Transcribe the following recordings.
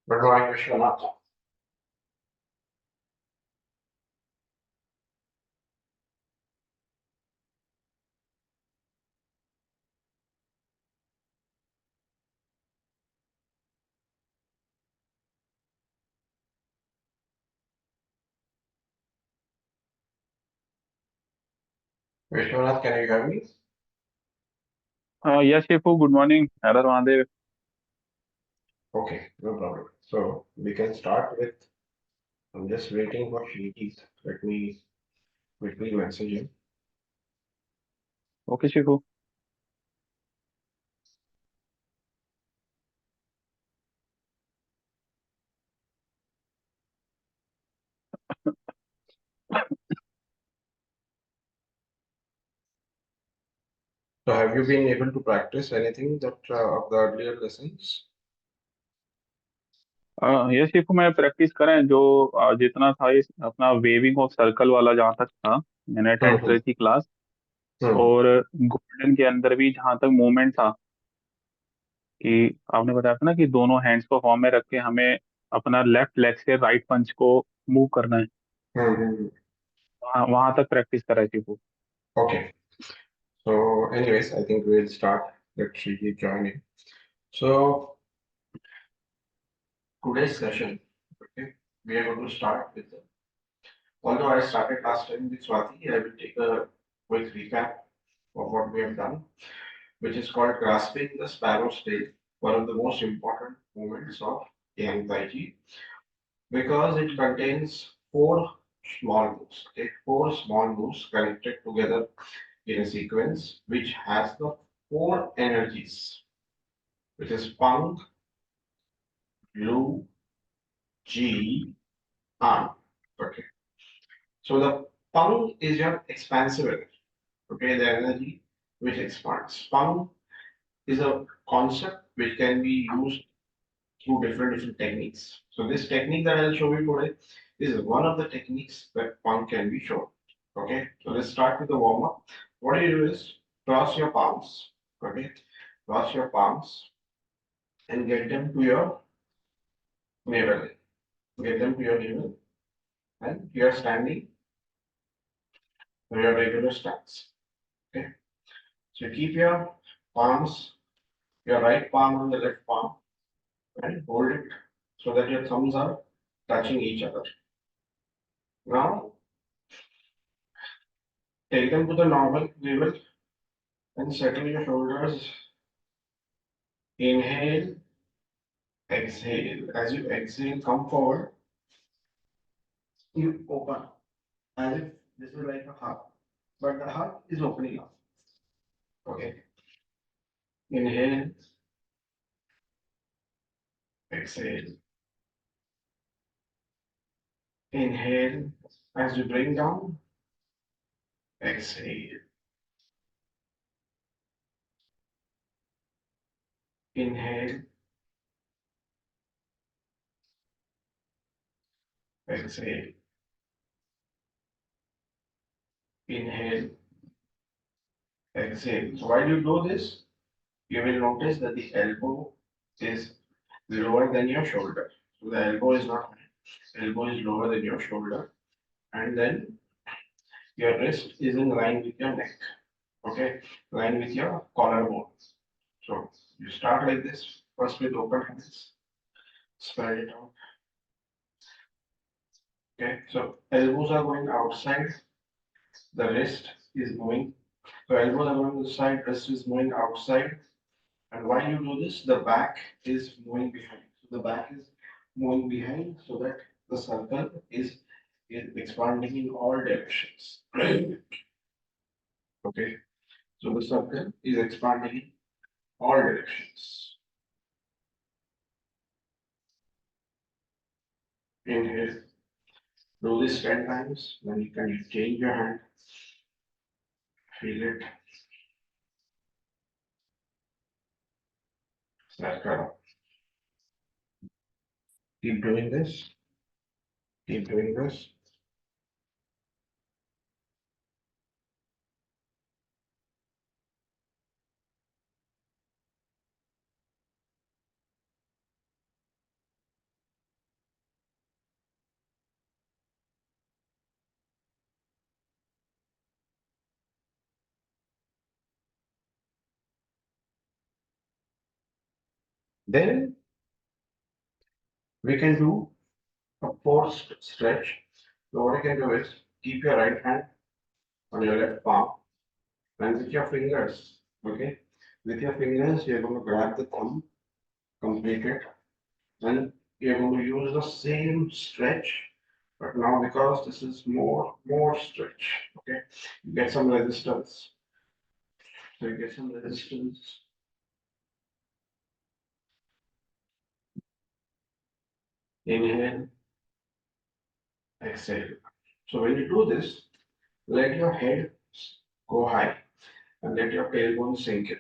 Good morning, Vishwanath. Vishwanath, can you hear me? Yes, Shifu, good morning. Hello, Mahadev. Okay, no problem. So we can start with. I'm just waiting for Shritis. Let me quickly message him. Okay, Shifu. So have you been able to practice anything that of the earlier lessons? Yes Shifu मैं practice करें जो जितना था इस अपना waving of circle वाला जहाँ तक था मैंने अटेंड हम्म करी थी क्लास। हम्म और गोल्डन के अंदर भी जहाँ तक मूवमेंट था कि आपने बताया था ना कि दोनों हैंड्स को फॉर्म में रख के हमें अपना लेफ्ट लेग से राइट पंच को मूव करना है। हम्म। वहाँ वहाँ तक प्रैक्टिस करा है Shifu. Okay. So anyways, I think we'll start. Let Shriti join in. So today's session, okay, we are going to start with. Although I started last time with Swati, I will take a quick recap of what we have done, which is called grasping the sparrow's tail, one of the most important movements of Yang Tai Chi, because it contains four small moves, okay? Four small moves connected together in a sequence, which has the four energies, which is Pang, Lu, Ji, An. Okay. So the Pang is your expansive energy, okay? The energy which expands. Pang is a concept which can be used through different techniques. So this technique that I'll show you today is one of the techniques that one can be shown. Okay, so let's start with the warm up. What you do is cross your palms. Okay, cross your palms and get them to your navel. Get them to your navel, and you are standing in your regular stance. Okay, so keep your palms, your right palm on the left palm, and hold it so that your thumbs are touching each other. Now take them to the normal level and settle your shoulders. Inhale, exhale. As you exhale, come forward. You open as if this is like a heart, but the heart is opening up. Okay. Inhale, exhale. Inhale. As you bring down, exhale. Inhale, exhale. Inhale, exhale. So while you do this, you will notice that the elbow is lower than your shoulder. So the elbow is not high. Elbow is lower than your shoulder. And then your wrist is in line with your neck, okay, line with your collarbone. So you start like this, first with open hands, spread it out, okay. So elbows are going outside, the wrist is moving. So elbows are going inside, wrist is moving outside. And while you do this, the back is moving behind. So the back is moving behind so that the circle is expanding in all directions. Okay. So the circle is expanding in all directions. Inhale. Do this 10 times. Then you can change your hand. Feel it. Circle. Keep doing this. Keep doing this. Then we can do a forced stretch. So what you can do is keep your right hand on your left palm and with your fingers, okay? With your fingers, you're going to grab the thumb, complete it, and you're going to use the same stretch, but now because this is more stretch, okay? You get some resistance. So you get some resistance. Inhale, exhale. So when you do this, let your head go high and let your tailbone sink in.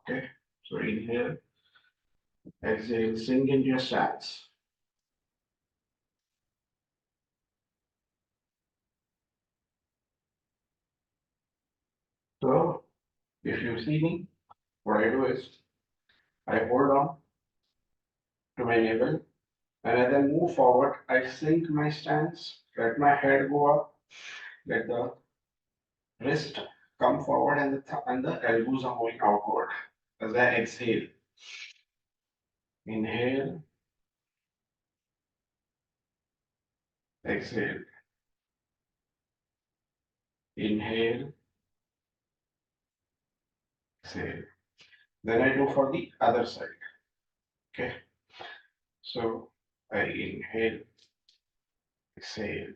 Okay. So inhale, exhale, sink into your stance. So if you see me, what I do is I hold on to my navel and as I move forward, I sink my stance, let my head go up, let the wrist come forward and the elbows are going outward. As I exhale, inhale, exhale, inhale, exhale. Then I do for the other side. Okay. So I inhale, exhale,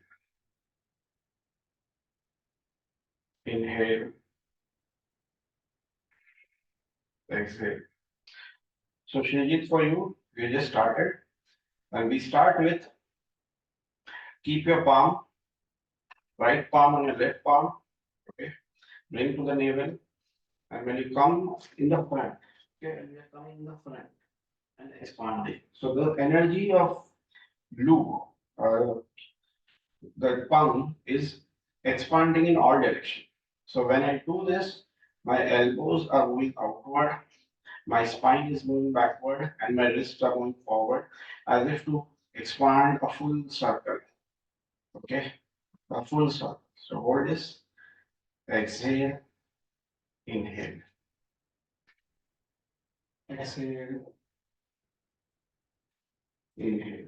inhale, exhale. So Shrejit, for you, we just started and we start with keep your palm, right palm on your left palm, okay, bring to the navel and when you come in the front, okay, and we are coming in the front and expanding. So the energy of blue, the palm is expanding in all directions. So when I do this, my elbows are moving outward, my spine is moving backward, and my wrists are going forward as if to expand a full circle. Okay, a full circle. So hold this, exhale, inhale, exhale, inhale,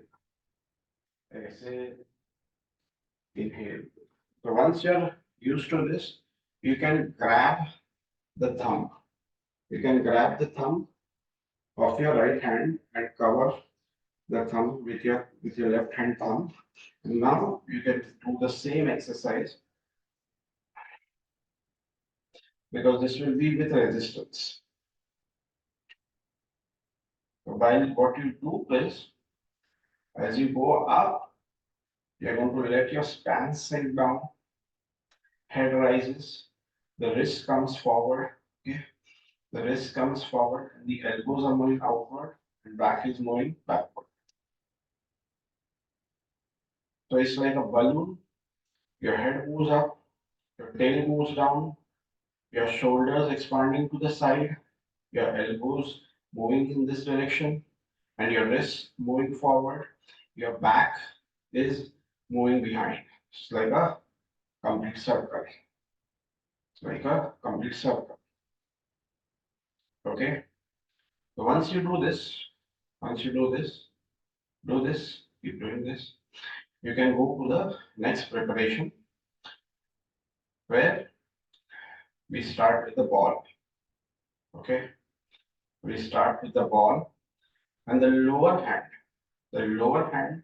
exhale, inhale. So once you're used to this, you can grab the thumb. You can grab the thumb of your right hand and cover the thumb with your left hand thumb. And now you can do the same exercise because this will be with resistance. So while what you do is as you go up, you're going to let your stance sink down, head rises, the wrist comes forward, okay? The wrist comes forward and the elbows are moving outward and back is moving backward. So it's like a balloon, your head moves up, your tail moves down, your shoulders expanding to the side, your elbows moving in this direction, and your wrists moving forward, your back is moving behind. It's like a complete circle. It's like a complete circle. Okay. So once you do this, once you do this, keep doing this, you can go to the next preparation where we start with the ball. Okay. We start with the ball and the lower hand,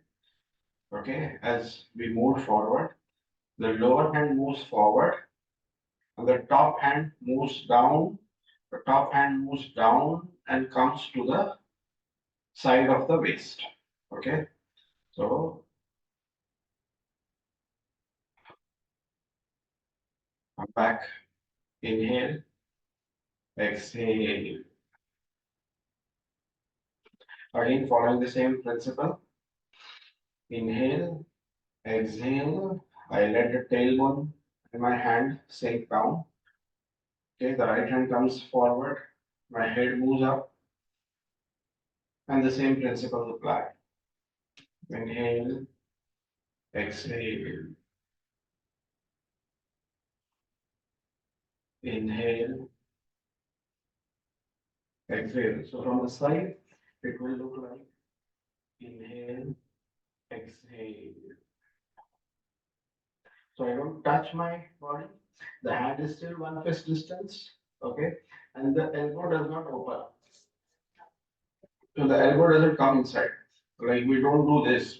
okay, as we move forward, the lower hand moves forward and the top hand moves down. The top hand moves down and comes to the side of the waist. Okay. So come back, inhale, exhale. Again, following the same principle. Inhale, exhale. I let the tailbone in my hand sink down. Okay, the right hand comes forward. My head moves up. And the same principle apply. Inhale, exhale. Inhale, exhale. So from the side, it will look like inhale, exhale. So I don't touch my body. The hand is still one fist distance. Okay. And the elbow does not open up. So the elbow doesn't come inside. Like we don't do this.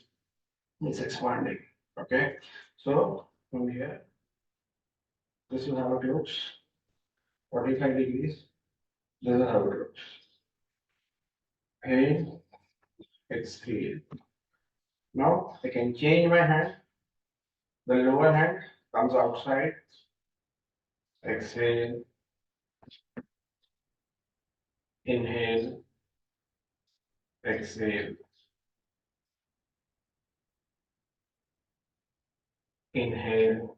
It's expanding. Okay. So from here, this is how it looks. 45 degrees. This is how it looks. Inhale, exhale. Now I can change my hand. The lower hand comes outside. Exhale, inhale, exhale, inhale,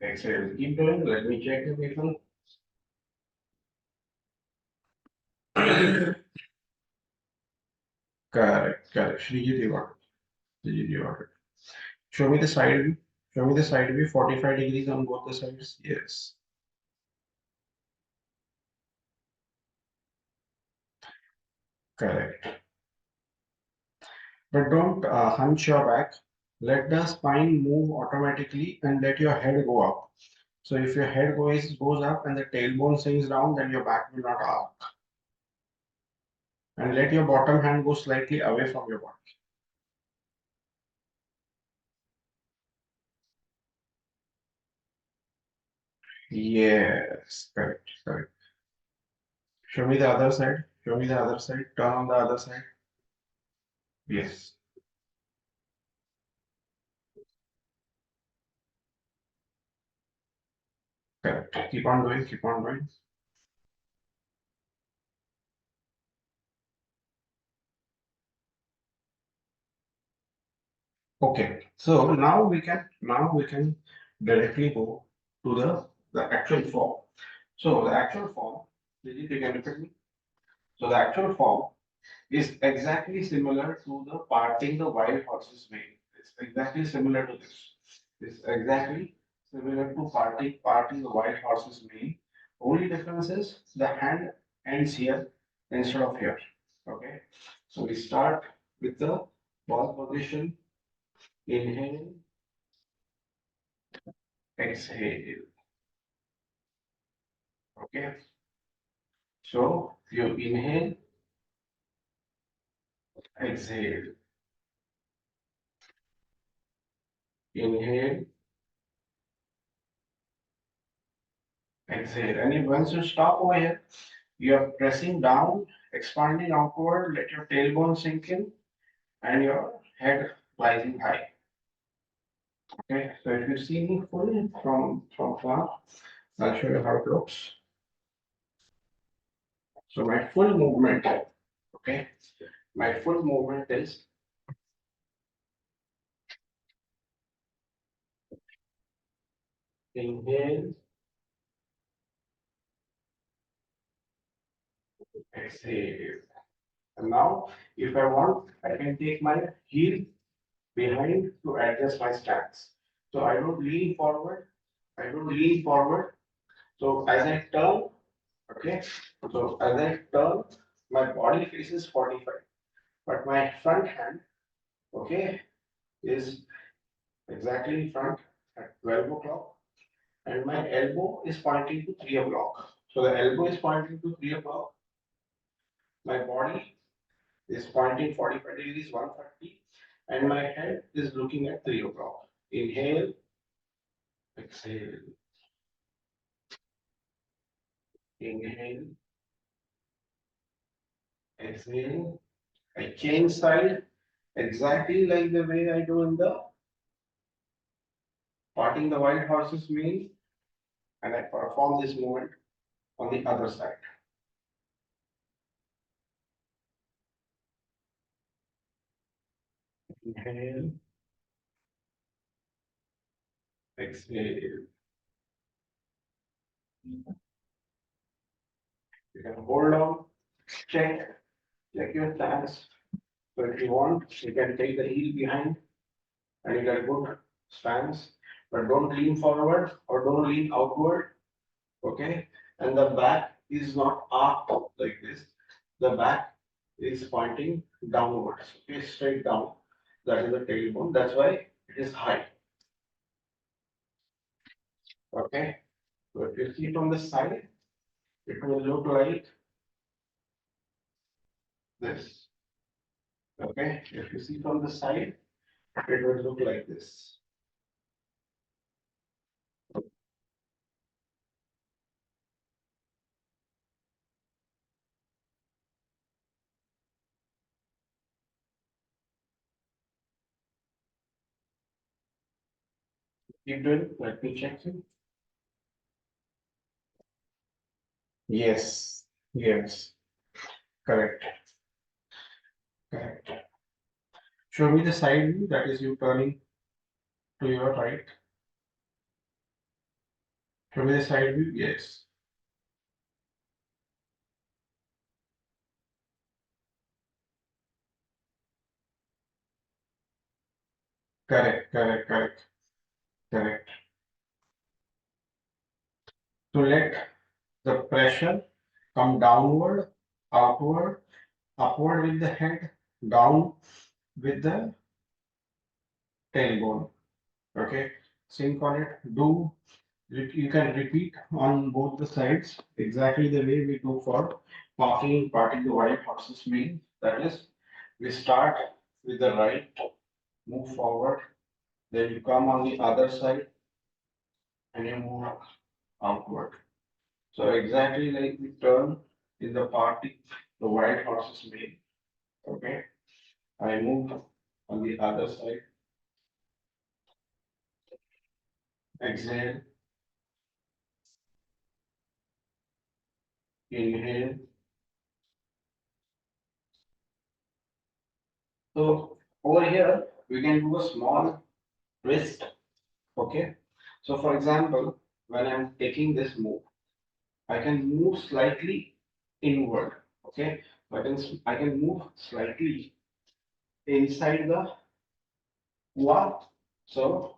exhale. Keep doing. Let me check the people. Correct, correct. Srijit, you got it. Srijit, you got it. Show me the side view. Show me the side view. 45 degrees on both the sides. Yes. Correct. But don't hunch your back. Let the spine move automatically and let your head go up. So if your head goes up and the tailbone sinks down, then your back will not arc. And let your bottom hand go slightly away from your body. Yes, correct, correct. Show me the other side. Show me the other side. Turn on the other side. Yes, correct. Keep on going, keep on going. Okay, so now we can directly go to the actual form. So the actual form, did you take a look at me? So the actual form is exactly similar to the parting the wild horses mane. It's exactly similar to this. It's exactly similar to parting the wild horses mane. Only difference is the hand ends here instead of here. Okay. So we start with the ball position. Inhale, exhale. Okay. So you inhale, exhale, inhale, exhale. And if once you stop over here, you are pressing down, expanding outward, let your tailbone sink in, and your head rising high. Okay, so if you see me fully from far, I'll show you how it looks. So my full movement, okay, my full movement is inhale, exhale. And now, if I want, I can take my heel behind to adjust my stance. So I don't lean forward. I don't lean forward. So as I turn, okay. So as I turn, my body faces 45, but my front hand, okay, is exactly in front at 12 o'clock, and my elbow is pointing to 3 o'clock. So the elbow is pointing to 3 o'clock. My body is pointing 45 degrees, 130, and my head is looking at 3 o'clock. Inhale, exhale, inhale, exhale. I change side exactly like the way I do in the parting the wild horses mane, and I perform this movement on the other side. Inhale, exhale. You can hold on, check your stance. So if you want, you can take the heel behind and you get a good stance, but don't lean forward or don't lean outward. Okay, and the back is not arched like this. the back is pointing downwards, okay, straight down. That is the tailbone. That's why it is high. Okay. So if you see from the side, it will look like this. Okay. If you see from the side, it will look like this. Keep doing. Let me check you. Yes. Yes. Correct. Correct. Show me the side view. That is you turning to your right. Show me the side view. Yes. Correct. Correct. Correct. Correct. So let the pressure come downward, outward, upward with the head, down with the tailbone. Okay, sync on it. Do you can repeat on both the sides exactly the way we do for parting the white horses mean. That is, we start with the right, move forward, then you come on the other side and you move outward. So exactly like we turn in the parting the white horses mean. Okay, I move on the other side, exhale, inhale. So over here, we can do a small twist. Okay. So for example, when I'm taking this move, I can move slightly inward. Okay. I can move slightly inside the what? So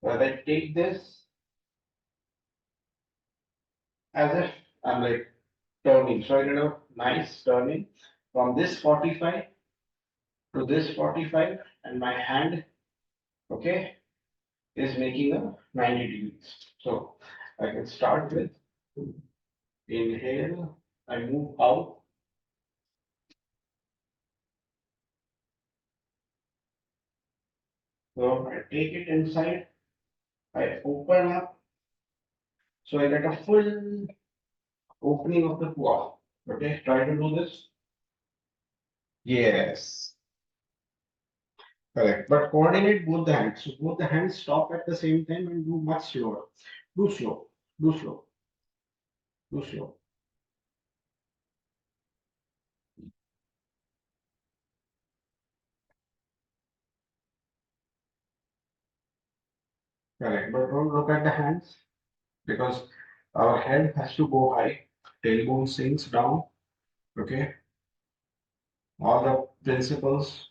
when I take this as if I'm like turning. So I did a nice turning from this 45 to this 45, and my hand, okay, is making a 90 degrees. So I can start with inhale, I move out, so I take it inside, I open up, so I get a full opening of the pua. Okay, try to do this. Yes, correct. But coordinate both the hands. So both the hands stop at the same time and do much slower. Do slow, do slow, do slow. Correct. But don't look at the hands because our head has to go high. Tailbone sinks down. Okay. All the principles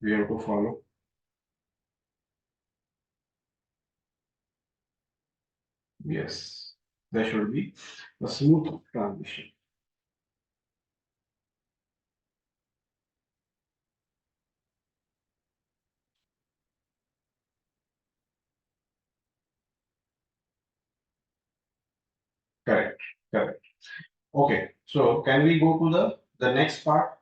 we have to follow. Yes, there should be a smooth transition. Correct, correct. Okay, so can we go to the next part?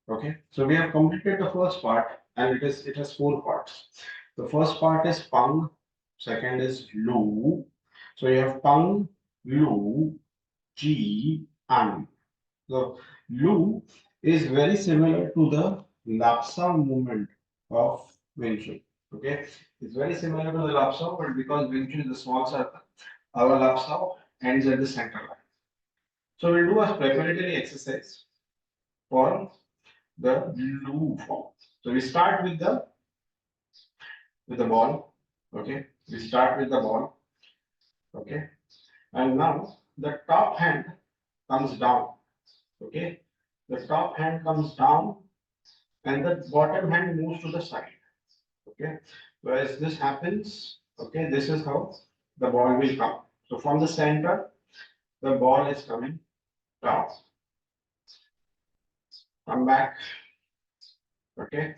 Okay, so we have completed the first part, and it has four parts. The first part is pang, second is lu. So you have pang, lu, ji, an. So Lu is very similar to the Lapsa movement of Wing Chun. Okay, it's very similar to the Lapsa, but because Wing Chun is a small circle, our Lapsa ends at the center line. So we'll do a preparatory exercise for the Lu form. So we start with the ball. Okay, we start with the ball. Okay, and now the top hand comes down. Okay, the top hand comes down and the bottom hand moves to the side. Okay, whereas this happens, okay, this is how the ball will come. So from the center, the ball is coming down. come back. Okay,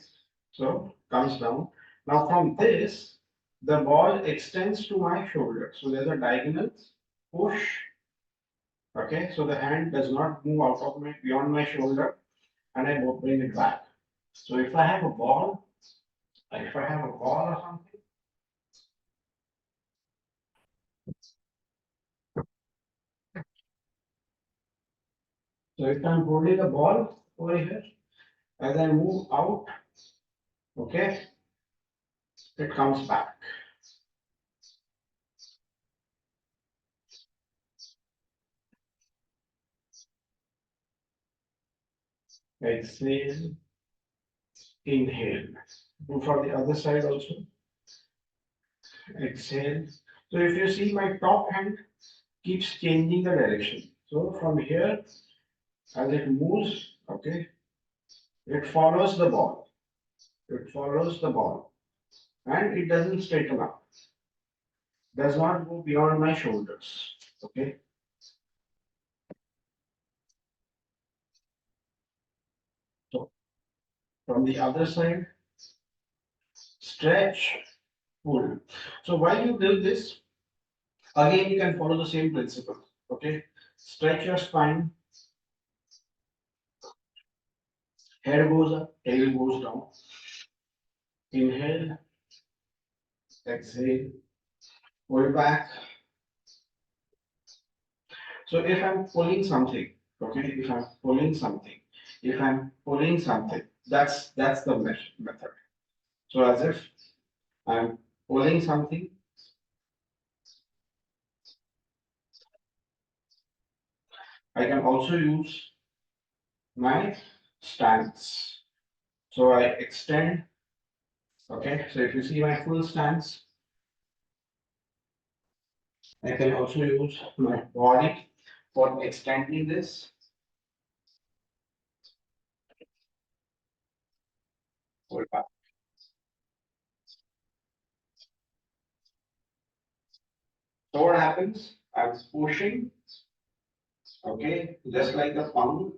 so comes down. Now from this, the ball extends to my shoulder. So there's a diagonal push. Okay, so the hand does not move out of my beyond my shoulder, and I bring it back. So if I have a ball, or something, so if I'm holding a ball over here, as I move out, okay, it comes back. Exhale, inhale. Do for the other side also. Exhale. So if you see my top hand keeps changing the direction. So from here, as it moves, okay, it follows the ball. It follows the ball. And it doesn't straighten up. Does not go beyond my shoulders. Okay. So from the other side, stretch, pull. So while you do this, again you can follow the same principle. Okay. Stretch your spine, head goes up, tail goes down. Inhale, exhale, pull back. So if I'm pulling something, okay, if I'm pulling something, that's the method. So as if I'm pulling something, I can also use my stance. So I extend, okay, so if you see my full stance, I can also use my body for extending this. Pull back. So what happens? I'm pushing, okay, just like the pump,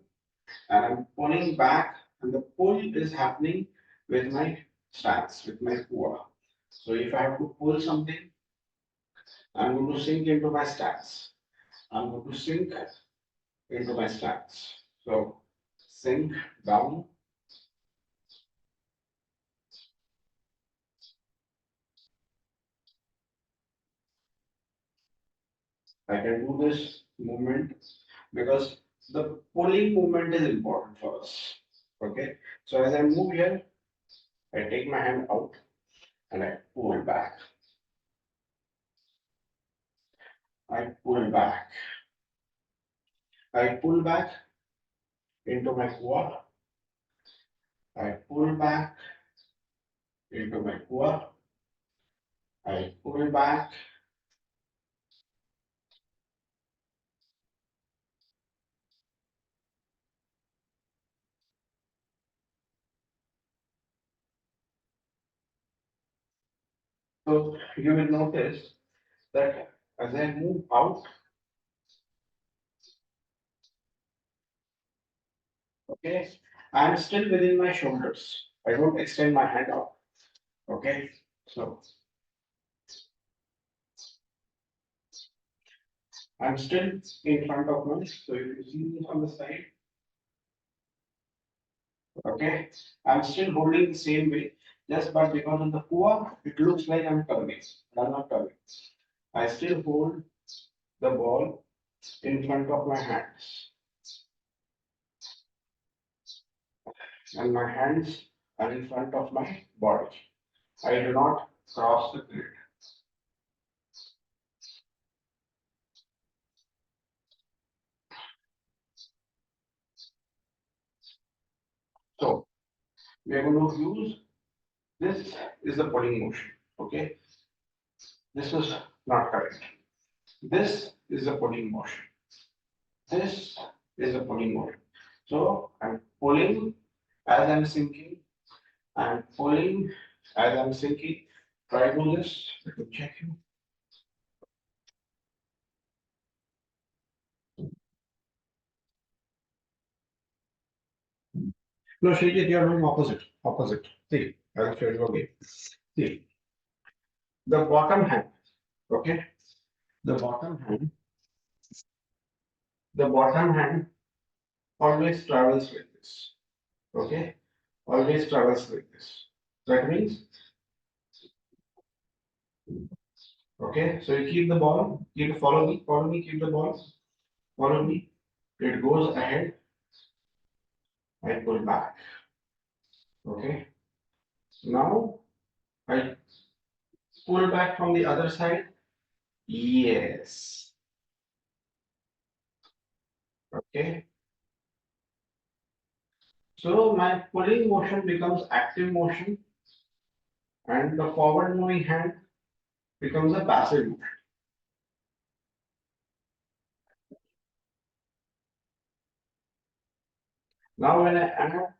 and I'm pulling back, and the pull is happening with my stance, with my core. So if I have to pull something, I'm going to sink into my stance. I'm going to sink into my stance. So sink down. I can do this movement because the pulling movement is important for us. Okay. So as I move here, I take my hand out and I pull back. I pull back. I pull back into my core. I pull back into my core. I pull back. So you will notice that as I move out, okay, I'm still within my shoulders. I don't extend my hand out. Okay, so I'm still in front of me. So if you see me from the side, okay, I'm still holding the same way. Just but because of the core, it looks like I'm turning. I'm not turning. I still hold the ball in front of my hands, and my hands are in front of my body. I do not cross the grid. So we are going to use this is the pulling motion. Okay, this is not correct. This is the pulling motion. This is the pulling motion. So I'm pulling as I'm sinking. I'm pulling as I'm sinking. Try to do this. Let me check you. No, Shrikit, you are doing opposite. Opposite. See, I'll show you again. See, the bottom hand, okay? The bottom hand, the bottom hand always travels like this, okay? Always travels like this. That means, okay, so you keep the ball, follow me, keep the ball, follow me. It goes ahead, I pull back, okay? Now I pull back from the other side, yes, okay? So my pulling motion becomes active motion and the forward moving hand becomes a passive motion. Now when I add,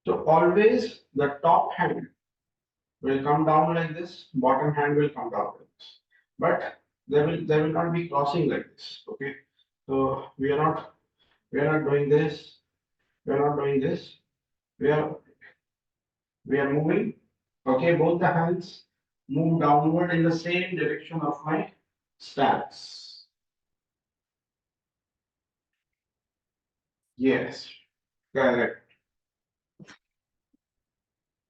so always the top hand will come down like this, bottom hand will come down like this. But there will not be crossing like this. Okay. So we are not doing this, we are not doing this. We are we are moving. Okay, both the hands move downward in the same direction of my stance. Yes, correct,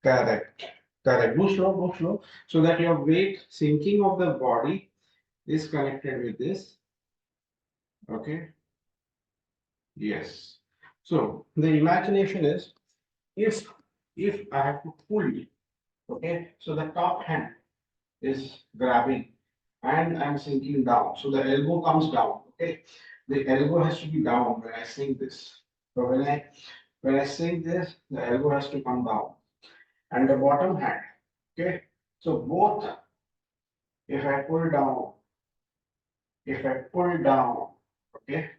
correct, correct. Go slow, so that your weight sinking of the body is connected with this. Okay, yes. So the imagination is if if I have to pull you, okay, so the top hand is grabbing and I'm sinking down. So the elbow comes down. Okay, the elbow has to be down when I sink this. So when I sink this, the elbow has to come down and the bottom hand. Okay, so both if I pull down, if I pull down, okay,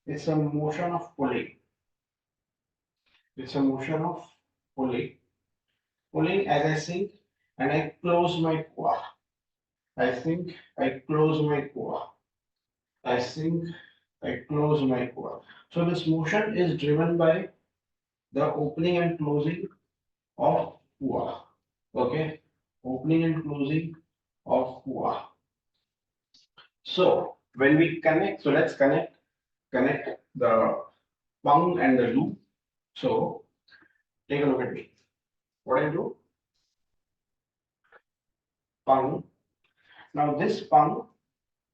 it's a motion of pulling. It's a motion of pulling. Pulling as I sink and I close my core. I sink, I close my core. I sink, I close my core. So this motion is driven by the opening and closing of core. Okay, opening and closing of core. So when we connect, so let's connect the pung and the loop. So take a look at me. What I do? Pung. Now this pung,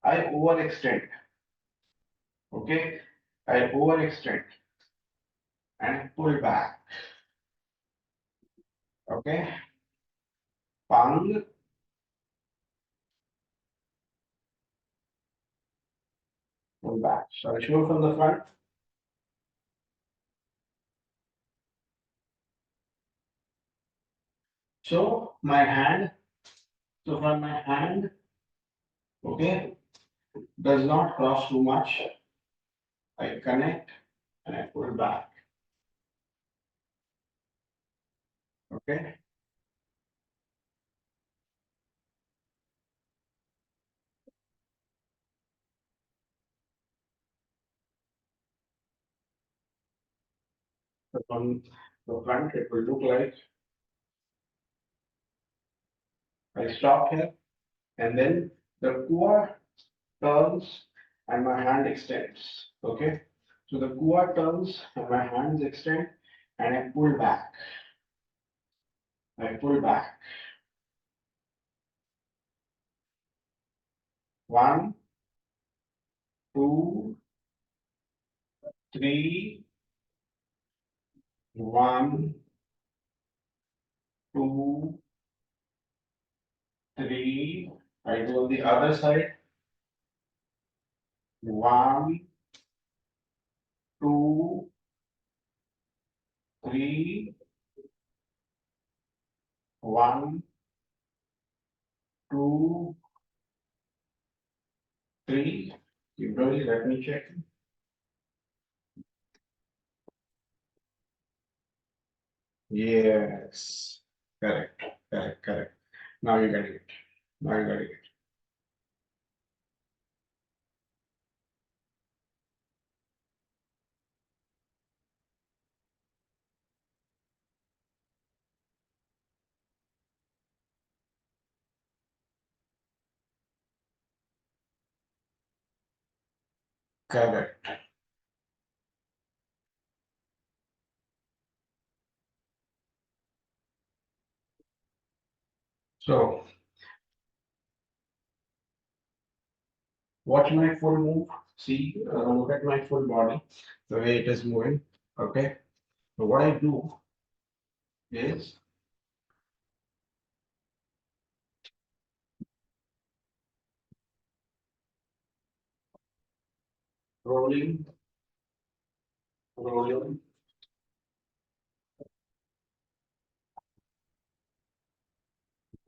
I overextend. Okay, I overextend and pull back. Okay, pung, pull back. So I show from the front. So my hand, so from my hand, okay, does not cross too much. I connect and I pull back. Okay, so from the front, it will look like I stop here and then the core turns and my hand extends. Okay, so the core turns and my hands extend and I pull back. I pull back. One, two, three, one, two, three. I go on the other side. One, two, three, one, two, three. Keep going, let me check. Yes, correct, correct, correct. Now you get it. Now you got it. Correct. So watch my full move. See, look at my full body, the way it is moving. Okay. So what I do is rolling, rolling.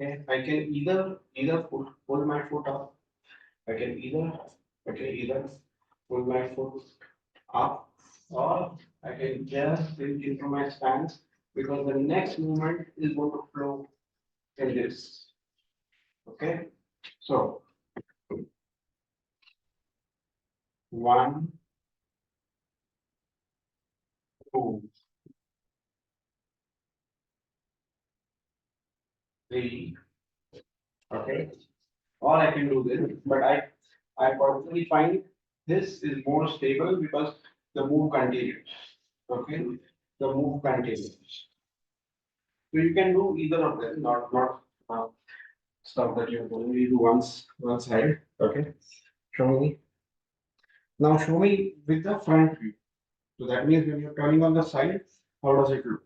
Okay. I can either pull my foot up. I can either pull my foot up, or I can just bring it into my stance, because the next movement is going to flow in this. Okay. So 1, 2, 3. Okay. Or I can do this, but I personally find this is more stable because the move continues. Okay, the move continues. So you can do either of them, not stuff that you only do one side. Okay, show me now. Show me with the front view. So that means when you're turning on the side, how does it look?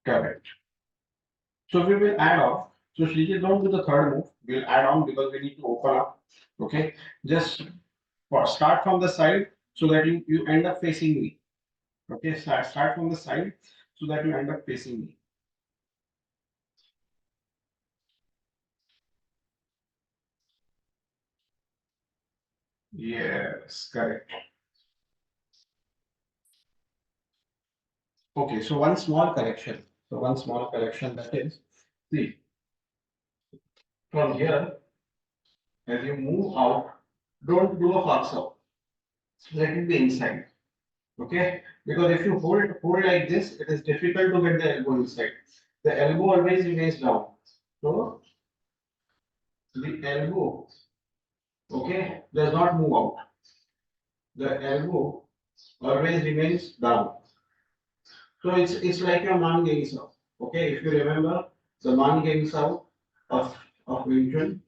Correct. So we will add on. So Shriji, don't do the third move. We'll add on because we need to open up. Okay, just start from the side so that you end up facing me. Okay, start from the side so that you end up facing me. Yes, correct. Okay, so one small correction. So one small correction, that is, see, from here, as you move out, don't do a flux up. Let it be inside. Okay, because if you hold like this, it is difficult to get the elbow inside. The elbow always remains down. So the elbow, okay, does not move out. The elbow always remains down. So it's like your man getting out. Okay, if you remember the man getting out of Wing Chun,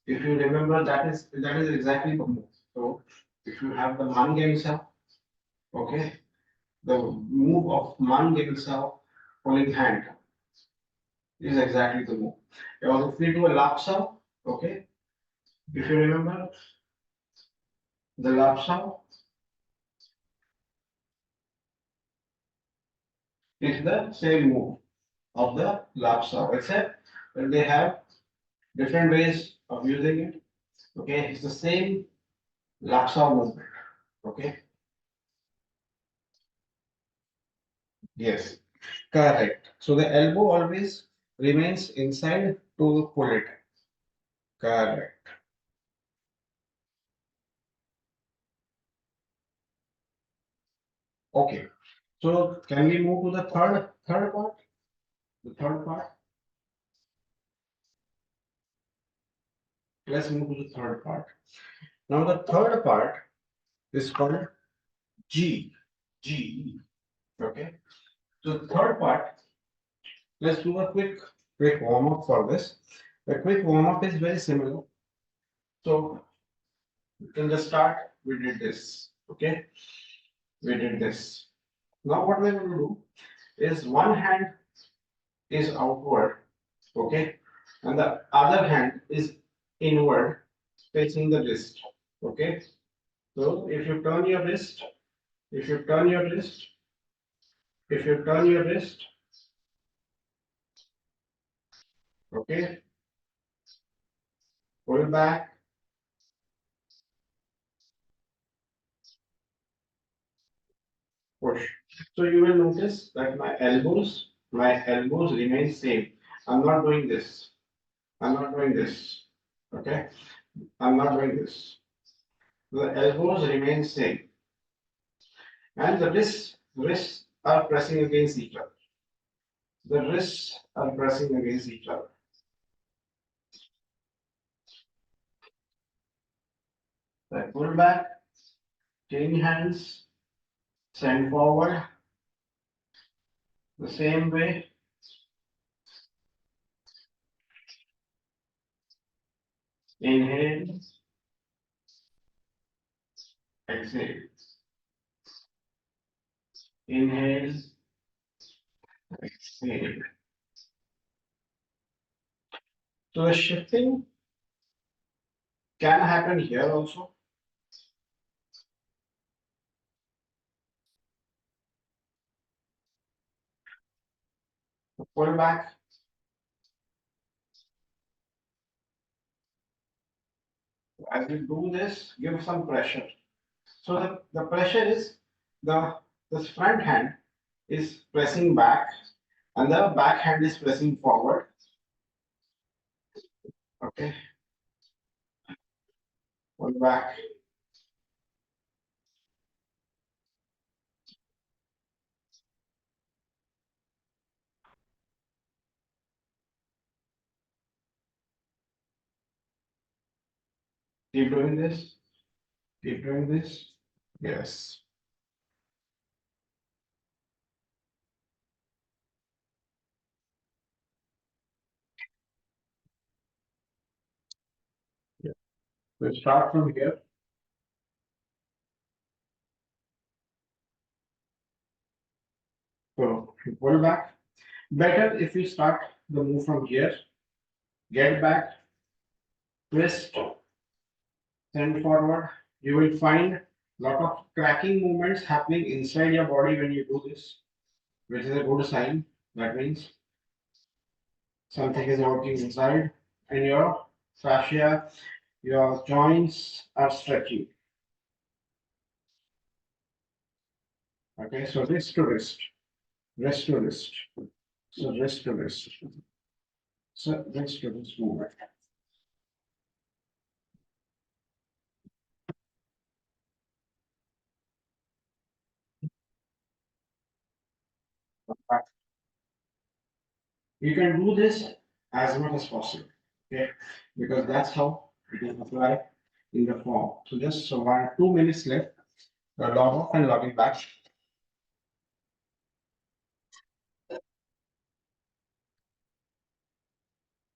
if you remember that is exactly the move. So if you have the man getting out, okay, the move of man getting out, holding hand is exactly the move. Now if we do a lapsa, okay, if you remember the lapsa is the same move of the lapsa, except that they have different ways of using it. Okay, it's the same lapsa movement. Okay, yes, correct. So the elbow always remains inside to pull it. Correct. Okay. So can we move to the third part? The third part. Let's move to the third part. Now the third part is called G. G. Okay. So the third part, let's do a quick warm up for this. The quick warm up is very similar. So in the start, we did this. Okay. We did this. Now what we're going to do is one hand is outward, okay, and the other hand is inward, facing the wrist. Okay. So if you turn your wrist, if you turn your wrist, if you turn your wrist, okay, pull back, push. So you will notice that my elbows remain same. I'm not doing this. I'm not doing this. Okay. I'm not doing this. The elbows remain same. and the wrists are pressing against each other. The wrists are pressing against each other. Then pull back, change hands, send forward, the same way. Inhale, exhale. Inhale, exhale. So the shifting can happen here also. Pull back. As you do this, give some pressure. So the pressure is the this front hand is pressing back and the back hand is pressing forward. Okay, pull back. Keep doing this. Keep doing this. Yes. Yeah. So start from here. So pull back. Better if you start the move from here. Get back, twist, send forward. You will find lot of cracking movements happening inside your body when you do this, which is a good sign. That means something is working inside and your fascia, your joints are stretching. Okay, so wrist to wrist, wrist to wrist, so wrist to wrist, so wrist to wrist movement. You can do this as much as possible, okay, because that's how it will apply in the form. So just so 2 minutes left, log off and log in back.